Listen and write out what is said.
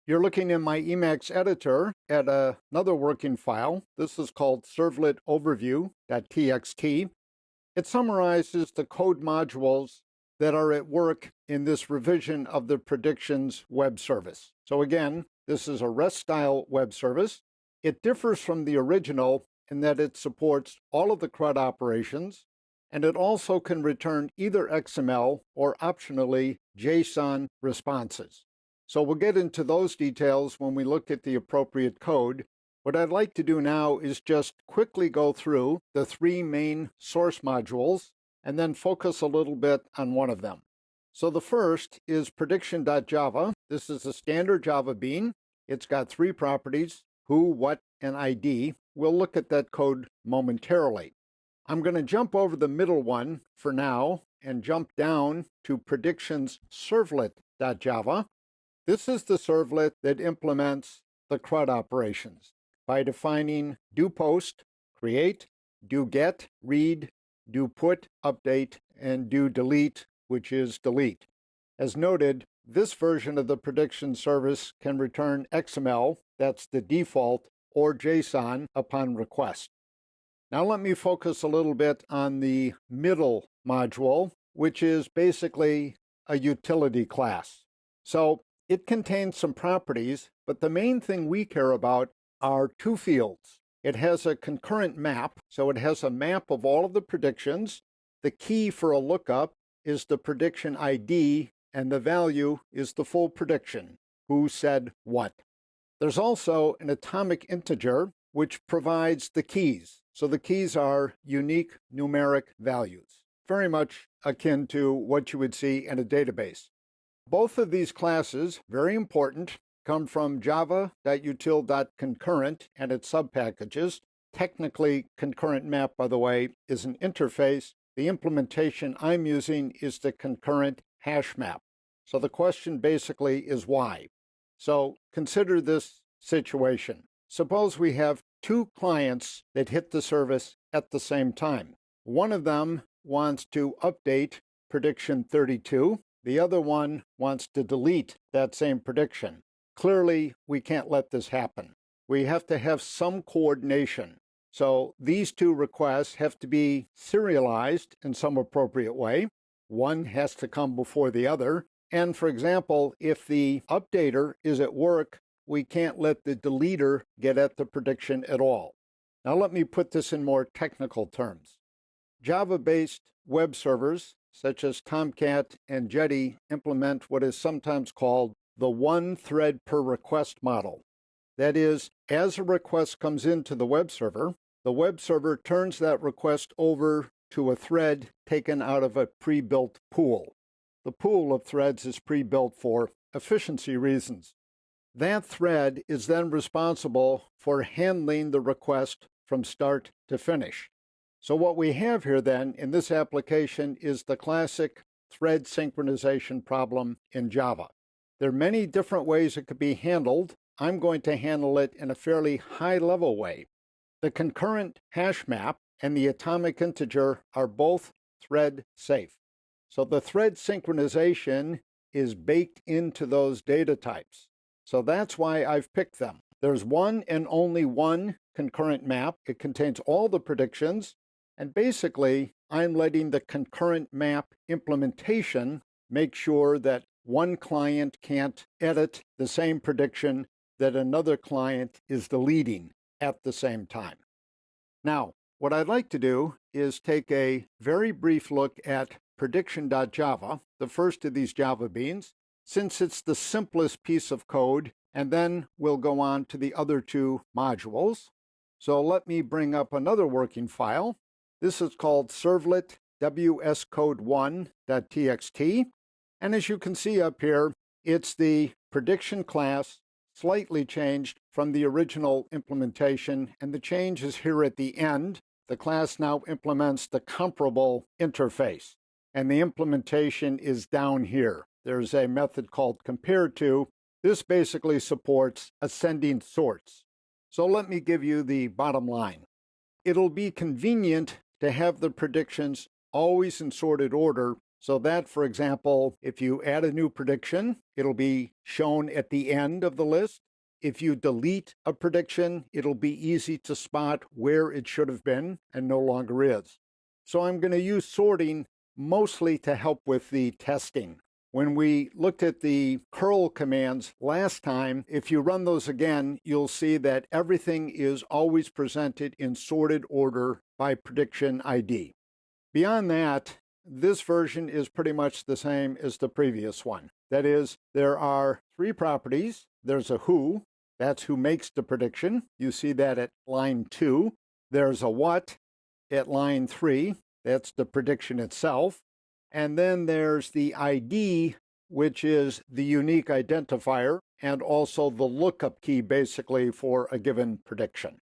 You're looking in my Emacs editor at another working file. This is called servlet overview.txt. It summarizes the code modules that are at work in this revision of the predictions web service. So again, this is a REST-style web service. It differs from the original in that it supports all of the CRUD operations, and it also can return either XML or optionally JSON responses. So we'll get into those details when we look at the appropriate code. What I'd like to do now is just quickly go through the three main source modules and then focus a little bit on one of them. So the first is prediction.java. This is a standard Java bean. It's got three properties: who, what, and ID. We'll look at that code momentarily. I'm going to jump over the middle one for now and jump down to predictions servlet.java. This is the servlet that implements the CRUD operations by defining do post, create, do get, read, do put, update, and do delete, which is delete. As noted, this version of the prediction service can return XML, that's the default, or JSON upon request. Now let me focus a little bit on the middle module, which is basically a utility class. So it contains some properties, but the main thing we care about are two fields. It has a concurrent map, so it has a map of all of the predictions. The key for a lookup is the prediction ID, and the value is the full prediction, who said what. There's also an atomic integer, which provides the keys. So the keys are unique numeric values, very much akin to what you would see in a database. Both of these classes, very important, come from java.util.concurrent and its subpackages. Technically, concurrent map, by the way, is an interface. The implementation I'm using is the concurrent hash map. So the question basically is why. So consider this situation. Suppose we have two clients that hit the service at the same time. One of them wants to update prediction 32. The other one wants to delete that same prediction. Clearly, we can't let this happen. We have to have some coordination. So these two requests have to be serialized in some appropriate way. One has to come before the other. And for example, if the updater is at work, we can't let the deleter get at the prediction at all. Now let me put this in more technical terms. Java-based web servers, such as Tomcat and Jetty, implement what is sometimes called the one thread per request model. That is, as a request comes into the web server turns that request over to a thread taken out of a pre-built pool. The pool of threads is pre-built for efficiency reasons. That thread is then responsible for handling the request from start to finish. So what we have here then in this application is the classic thread synchronization problem in Java. There are many different ways it could be handled. I'm going to handle it in a fairly high-level way. The concurrent hash map and the atomic integer are both thread safe. So the thread synchronization is baked into those data types. So that's why I've picked them. There's one and only one concurrent map. It contains all the predictions. And basically, I'm letting the concurrent map implementation make sure that one client can't edit the same prediction that another client is deleting at the same time. Now, what I'd like to do is take a very brief look at prediction.java, the first of these Java beans, since it's the simplest piece of code, and then we'll go on to the other two modules. So let me bring up another working file. This is called servlet wscode1.txt. And as you can see up here, it's the prediction class slightly changed from the original implementation, and the change is here at the end. The class now implements the comparable interface, and the implementation is down here. There's a method called compareTo. This basically supports ascending sorts. So let me give you the bottom line. It'll be convenient to have the predictions always in sorted order So that, for example, if you add a new prediction, it'll be shown at the end of the list. If you delete a prediction, it'll be easy to spot where it should have been and no longer is. So I'm going to use sorting mostly to help with the testing. When we looked at the curl commands last time, if you run those again, you'll see that everything is always presented in sorted order by prediction ID. Beyond that, this version is pretty much the same as the previous one. That is, there are 3 properties. There's a who, that's who makes the prediction. You see that at line 2. There's a what at line 3. That's the prediction itself. And then there's the ID, which is the unique identifier, and also the lookup key basically for a given prediction.